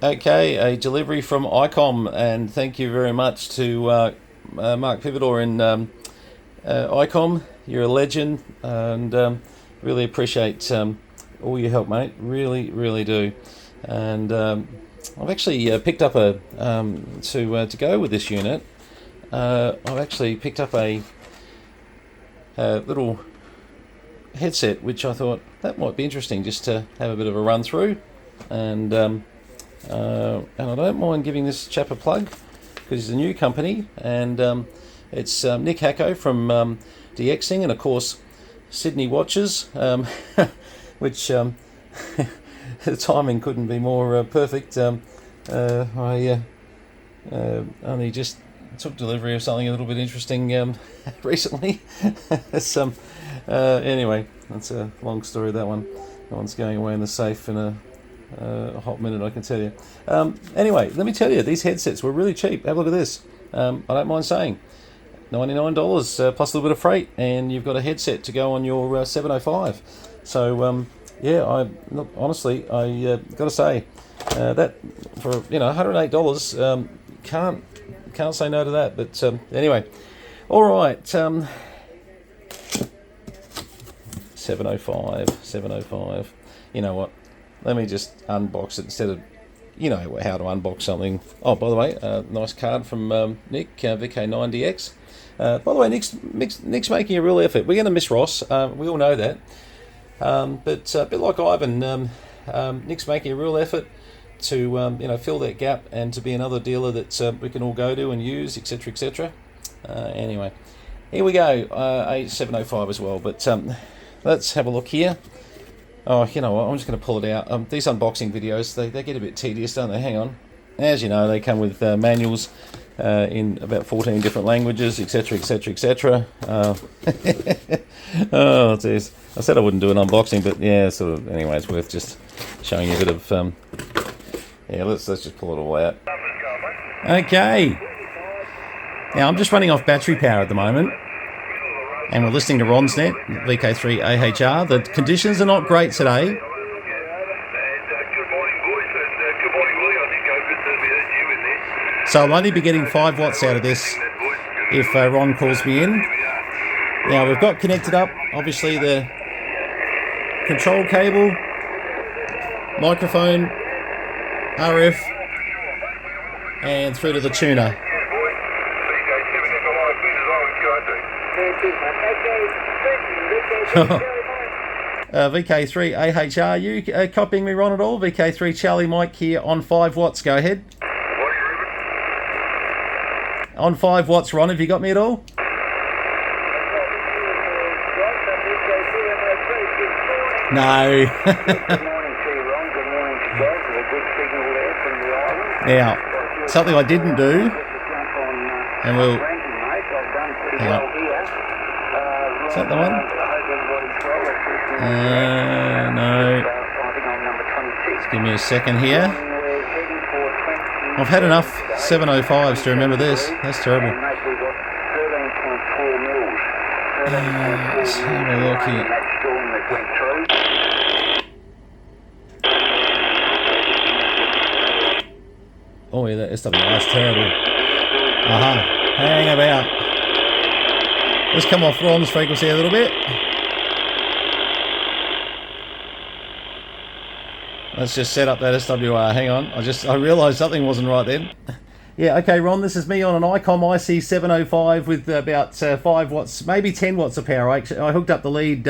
Okay, a delivery from Icom, and thank you very much to Mark Pividor in Icom. You're a legend, and really appreciate all your help, mate. Really, really do. And I've actually picked up to go with this unit. I've actually picked up a little headset, which I thought that might be interesting just to have a bit of a run through, and I don't mind giving this chap a plug because he's a new company, and it's Nick Hacko from DXing, and of course Sydney Watches, which the timing couldn't be more perfect. I only just took delivery of something a little bit interesting recently. Anyway, that's a long story, that one. That one's going away in the safe in a hot minute, I can tell you. Anyway, let me tell you, these headsets were really cheap. Have a look at this. I don't mind saying, $99 plus a little bit of freight, and you've got a headset to go on your 705. So yeah, honestly, I got to say that for $108, can't say no to that. But anyway, all right. 705. You know what? Let me just unbox it instead of, how to unbox something. Oh, by the way, nice card from Nick, VK9DX. By the way, Nick's making a real effort. We're going to miss Ross. We all know that. But a bit like Ivan, Nick's making a real effort to fill that gap and to be another dealer that we can all go to and use, etc., etc. Anyway, here we go. A 705 as well. But let's have a look here. Oh, you know what? I'm just going to pull it out. These unboxing videos, they get a bit tedious, don't they? Hang on. As you know, they come with manuals in about 14 different languages, etc., etc., etc. Oh, jeez. I said I wouldn't do an unboxing, but yeah, sort of. Anyway, it's worth just showing you a bit of. Yeah, let's just pull it all out. Okay. Now I'm just running off battery power at the moment, and we're listening to Ron's net, VK3 AHR. The conditions are not great today. So I'll only be getting 5 watts out of this if Ron calls me in. Now we've got connected up, obviously, the control cable, microphone, RF, and through to the tuner. VK3 AHR, you copying me, Ron, at all? VK3 Charlie Mike here on 5 watts, go ahead. On 5 watts, Ron, have you got me at all? No. Now, something I didn't do, and we'll... Hang on. Is that the one? No. Just give me a second here. I've had enough 705s to remember this. That's terrible. Let's have a look here. Oh yeah, that SWR is terrible. Hang about. Let's come off Ron's frequency a little bit. Let's just set up that SWR. Hang on. I realised something wasn't right then. Yeah, okay, Ron, this is me on an Icom IC705 with about 5 watts, maybe 10 watts of power. I hooked up the lead,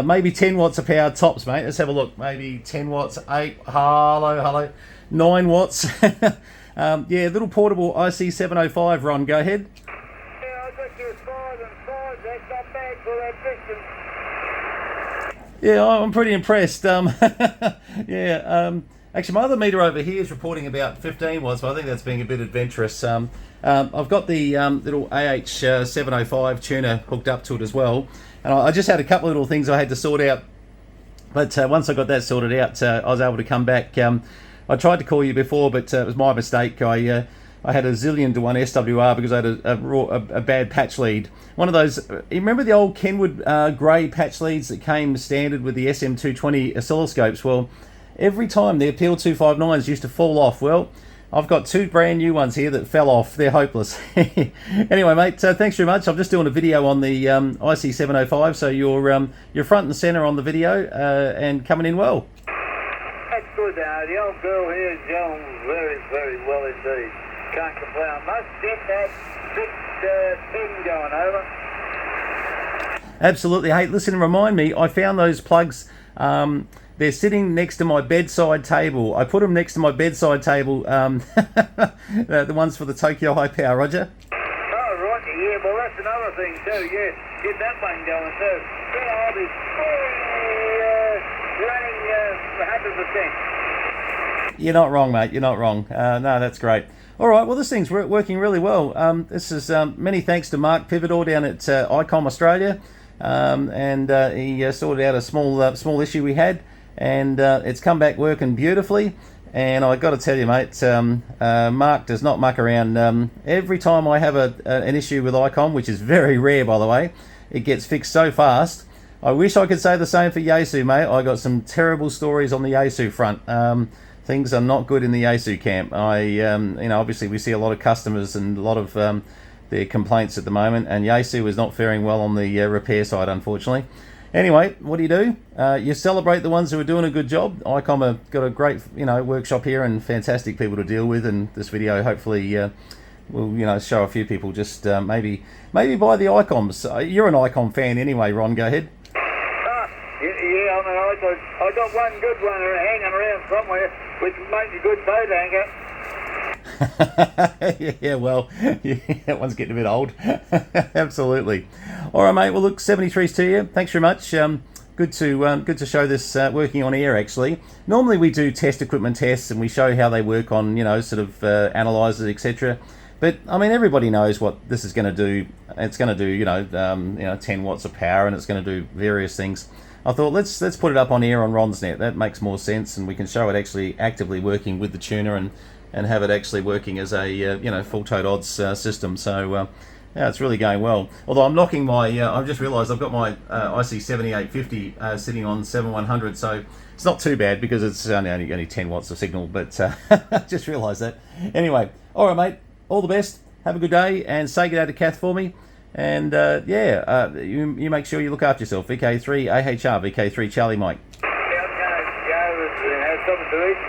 maybe 10 watts of power tops, mate. Let's have a look. Maybe 10 watts, 8, hello, 9 watts. Yeah, little portable IC705, Ron, go ahead. Yeah, I got you 5 and 5, that's not bad for that distance. Yeah, I'm pretty impressed. Actually, my other meter over here is reporting about 15 watts, but I think that's being a bit adventurous. I've got the little AH705 tuner hooked up to it as well, and I just had a couple of little things I had to sort out. But once I got that sorted out, I was able to come back. I tried to call you before, but it was my mistake. I had a zillion to 1 SWR because I had a bad patch lead. One of those, you remember the old Kenwood grey patch leads that came standard with the SM220 oscilloscopes? Well, every time the Appeal 259s used to fall off. Well, I've got 2 brand new ones here that fell off. They're hopeless. Anyway, mate, thanks very much. I'm just doing a video on the IC705, so you're front and centre on the video and coming in well. That's good. The old girl here is going very, very well indeed. Can't complain. I must get that thing going over. Absolutely. Hey, listen, remind me, I found those plugs. They're sitting next to my bedside table. I put them next to my bedside table, the ones for the Tokyo High Power, Roger. Oh, right. Yeah, well, that's another thing too. Yeah, get that one going too. Yeah, I'll be running 100%. You're not wrong, mate. You're not wrong. No, that's great. All right. Well, this thing's working really well. This is many thanks to Mark Pividor down at Icom Australia, and he sorted out a small issue we had, and it's come back working beautifully. And I got to tell you, mate, Mark does not muck around. Every time I have an issue with Icom, which is very rare, by the way, it gets fixed so fast. I wish I could say the same for Yaesu, mate. I got some terrible stories on the Yaesu front. Things are not good in the Yaesu camp. Obviously we see a lot of customers and a lot of their complaints at the moment, and Yaesu is not faring well on the repair side, unfortunately. Anyway, what do? You celebrate the ones who are doing a good job. Icom have got a great, workshop here and fantastic people to deal with, and this video hopefully will, show a few people just maybe buy the Icoms. You're an Icom fan anyway, Ron. Go ahead. Yeah, I got one good one hanging around somewhere, which makes a good boat anchor. Yeah, well, that one's getting a bit old. Absolutely. All right, mate. Well, look, 73s to you. Thanks very much. Good to show this working on air. Actually, normally we do test equipment tests and we show how they work on analyzers, etc. But I mean, everybody knows what this is going to do. It's going to do 10 watts of power, and it's going to do various things. I thought let's put it up on air on Ron's net. That makes more sense, and we can show it actually actively working with the tuner and have it actually working as a full tote odds system. So yeah, it's really going well. Although I'm knocking my, I've just realised I've got my IC7850 sitting on 7100, so it's not too bad because it's only 10 watts of signal. But I just realised that. Anyway, all right, mate. All the best. Have a good day, and say good day to Kath for me. And you make sure you look after yourself. VK3 AHR, VK3 Charlie Mike. Yeah, I'm going to go and have something to eat.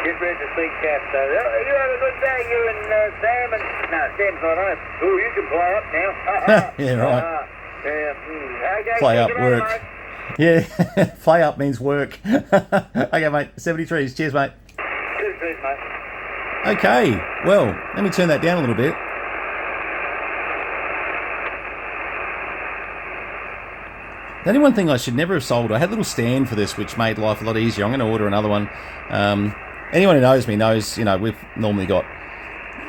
Get ready to see Kath. So you have a good day, you and Sam. And no, Sam's not home. Oh, you can play up now. Yeah, right. Okay, play up, later, work. Mate. Yeah, play up means work. Okay, mate. 73s. Cheers, mate. Cheers, mate. Okay, well, let me turn that down a little bit. The only one thing I should never have sold, I had a little stand for this which made life a lot easier. I'm going to order another one. Anyone who knows me knows, we've normally got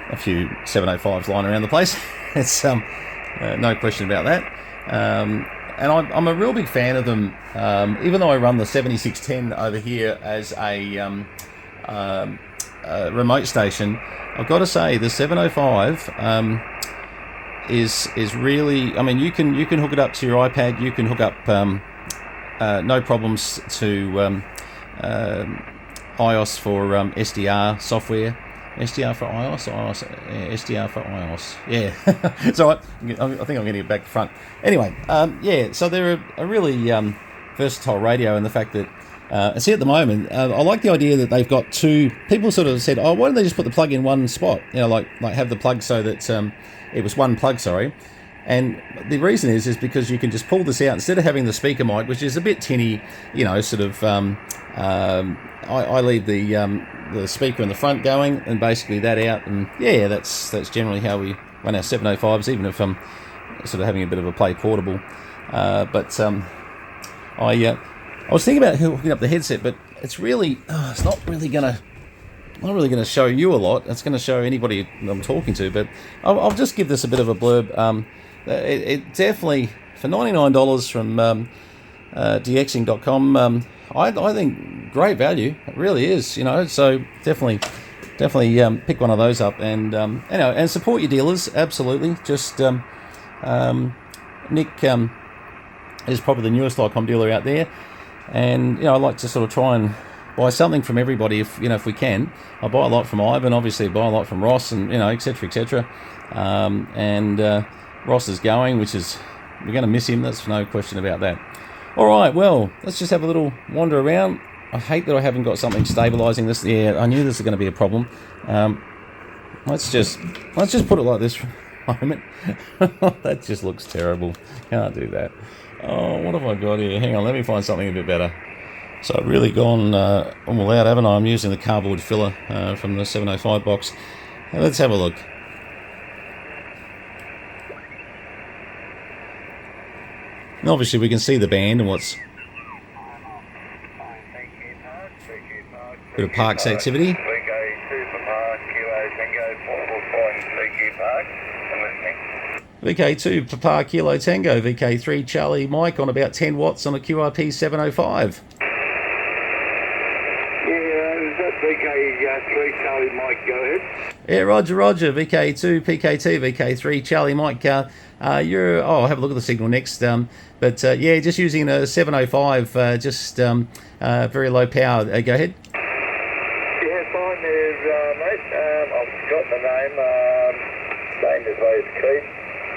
a few 705s lying around the place. It's no question about that. And I'm a real big fan of them, even though I run the 7610 over here as a remote station. I've got to say the 705 is really, I mean, you can hook it up to your iPad. You can hook up no problems to iOS for SDR software. SDR for iOS, SDR for iOS. Yeah, it's all right. I think I'm getting it back to front. Anyway, so they're a really versatile radio, and the fact that see at the moment, I like the idea that they've got two. People sort of said, "Oh, why don't they just put the plug in one spot? Like have the plug so that it was one plug." Sorry, and the reason is because you can just pull this out instead of having the speaker mic, which is a bit tinny. Sort of. I leave the speaker in the front going, and basically that out, and yeah, that's generally how we run our 705s. Even if I'm sort of having a bit of a play portable, I was thinking about hooking up the headset, but it's really it's not really gonna show you a lot. It's going to show anybody I'm talking to, but I'll just give this a bit of a blurb. It definitely, for $99 from dxing.com, I think great value. It really is, so definitely pick one of those up and and support your dealers. Absolutely. Just Nick is probably the newest Icom dealer out there, and I like to sort of try and buy something from everybody if we can. I buy a lot from Ivan, obviously buy a lot from Ross, and etc etc. Ross is going, which is, we're going to miss him. That's no question about that. All right, well, let's just have a little wander around. I hate that I haven't got something stabilising this. Yeah, I knew this was going to be a problem. Let's just put it like this for a moment. That just looks terrible. Can't do that. Oh, what have I got here? Hang on, let me find something a bit better. So I've really gone all out, haven't I? I'm using the cardboard filler from the 705 box. Let's have a look. And obviously we can see the band and what's bit of Park's activity. VK2 Papa Kilo Tango, VK3 Charlie Mike on about 10 watts on a QRP 705. VK3 Charlie Mike, go ahead. Yeah, Roger, VK2 PKT, VK3 Charlie Mike. I'll have a look at the signal next. Yeah, just using a 705, very low power. Go ahead. Yeah, fine there, mate. I've got the name. Name is Keith.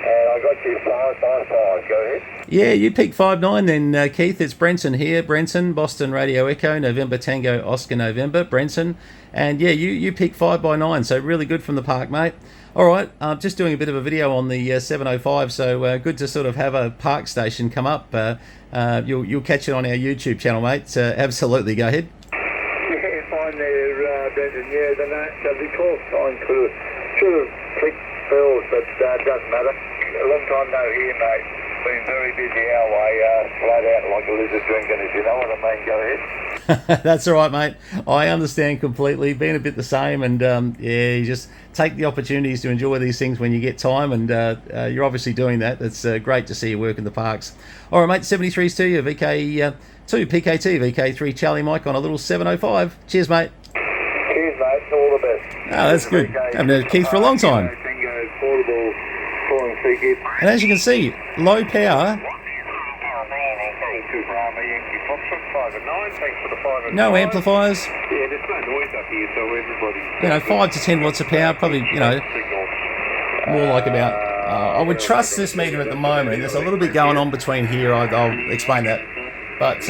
And I got you 555. Go ahead. Yeah, you pick 59 then, Keith. It's Brenton here. Brenton, Boston Radio Echo, November Tango Oscar November, Brenton. And yeah, you pick 5x9, so really good from the park, mate. All right, I'm just doing a bit of a video on the 705, so good to sort of have a park station come up. You'll catch it on our YouTube channel, mate. Absolutely, go ahead. Yeah, fine there, Brenton. Yeah, the call sign should have clicked Phil's, but doesn't matter. A long time no here, mate. Been very busy our way, flat out like a lizard drinking, if you know what I mean. Go ahead. That's all right, mate. I understand completely. Been a bit the same, and yeah, you just take the opportunities to enjoy these things when you get time, and you're obviously doing that. It's great to see you work in the parks. All right, mate. 73s to you. VK2 PKT, VK3 Charlie Mike on a little 705. Cheers, mate. Cheers, mate. All the best. Oh, that's good. Haven't heard Keith for a long time. And as you can see, low power. No amplifiers. Yeah, there's no noise up here, so everybody. 5 to 10 watts of power, probably, more like about. I would trust this meter at the moment. There's a little bit going on between here. I'll explain that. But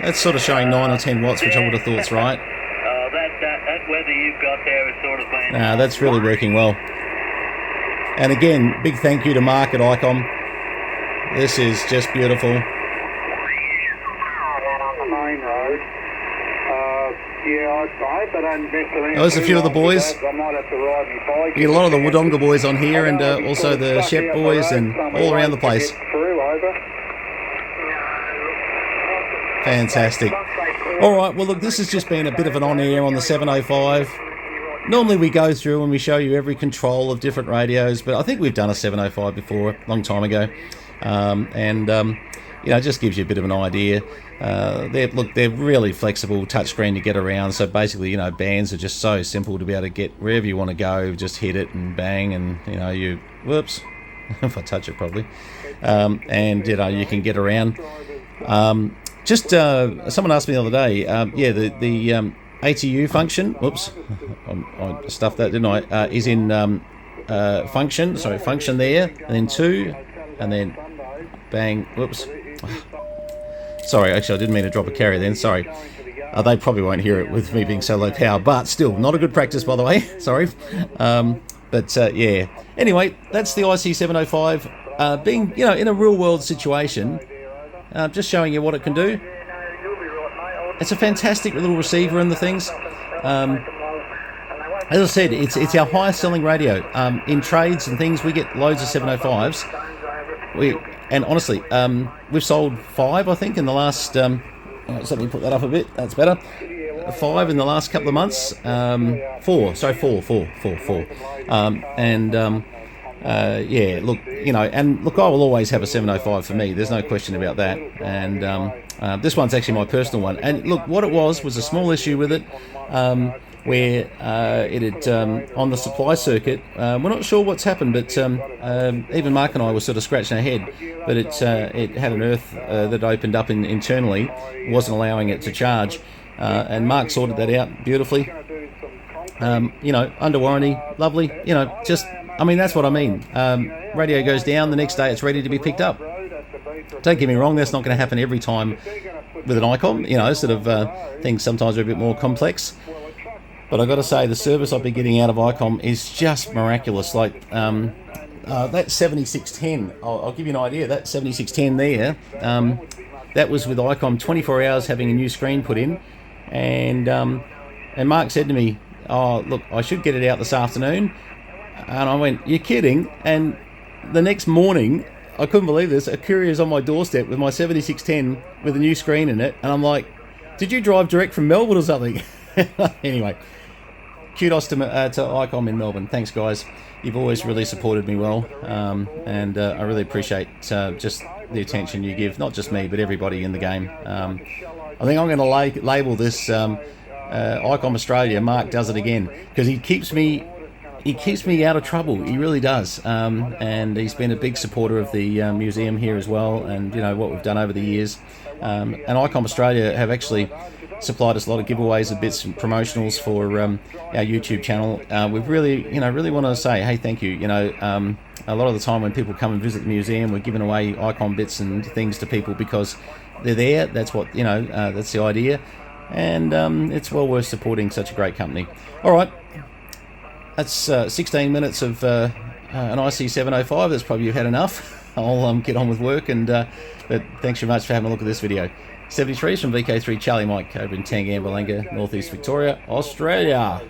that's sort of showing 9 or 10 watts, which I would have thought's right. That weather you've got there is sort of been. That's really working well. And again, big thank you to Mark at Icom. This is just beautiful. On the main road. Yeah, I'd say, but there's a few of the boys. I might have to ride my bike. You get a lot of the Wodonga boys on here, and also the Shep boys, and all around the place. Fantastic. All right, well, look, this has just been a bit of an on-air on the 705. Normally we go through and we show you every control of different radios, but I think we've done a 705 before, a long time ago. It just gives you a bit of an idea. They're really flexible, touchscreen to get around. So basically, bands are just so simple to be able to get wherever you want to go. Just hit it and bang, and whoops, if I touch it properly, and you can get around. Someone asked me the other day. The ATU function. Whoops, I stuffed that, didn't I? Is in function. Sorry, function there, and then 2, and then bang. Whoops. Sorry, actually, I didn't mean to drop a carrier then. Sorry. They probably won't hear it with me being so low power, but still, not a good practice, by the way. Sorry. Yeah. Anyway, that's the IC705 being, in a real-world situation. Just showing you what it can do. It's a fantastic little receiver and the things. As I said, it's our highest selling radio. In trades and things, we get loads of 705s. And honestly, we've sold 5, I think, in the last... let me put that up a bit. That's better. 5 in the last couple of months. 4. Sorry, 4. I will always have a 705 for me. There's no question about that. And this one's actually my personal one. And look, what it was a small issue with it, where it had on the supply circuit. We're not sure what's happened, but even Mark and I were sort of scratching our head. But it had an earth that opened up internally, wasn't allowing it to charge. and Mark sorted that out beautifully. You know, under warranty, lovely. You know, just, I mean, that's what I mean. Radio goes down, the next day it's ready to be picked up. Don't get me wrong, that's not going to happen every time with an Icom. You know, sort of things sometimes are a bit more complex. But I've got to say, the service I've been getting out of Icom is just miraculous. Like, that 7610, I'll give you an idea. That 7610 there, that was with Icom 24 hours having a new screen put in. And Mark said to me, oh, look, I should get it out this afternoon. And I went, you're kidding? And the next morning, I couldn't believe this, a courier's on my doorstep with my 7610 with a new screen in it. And I'm like, did you drive direct from Melbourne or something? Anyway, kudos to Icom in Melbourne. Thanks, guys. You've always really supported me well. And I really appreciate just the attention you give, not just me, but everybody in the game. I think I'm going to label this Icom Australia, Mark does it again, because he keeps me out of trouble. He really does. And he's been a big supporter of the museum here as well, and you know what we've done over the years. And Icom Australia have actually supplied us a lot of giveaways and bits and promotionals for our YouTube channel. We really want to say, hey, thank you. You know, a lot of the time when people come and visit the museum, we're giving away Icom bits and things to people because they're there. That's what, you know, that's the idea. And it's well worth supporting such a great company. All right, that's 16 minutes of an IC705. That's probably you've had enough. I'll get on with work, and but thanks very much for having a look at this video. 73 is from VK3 Charlie Mike over in Tangambulanga, Northeast Victoria, Australia.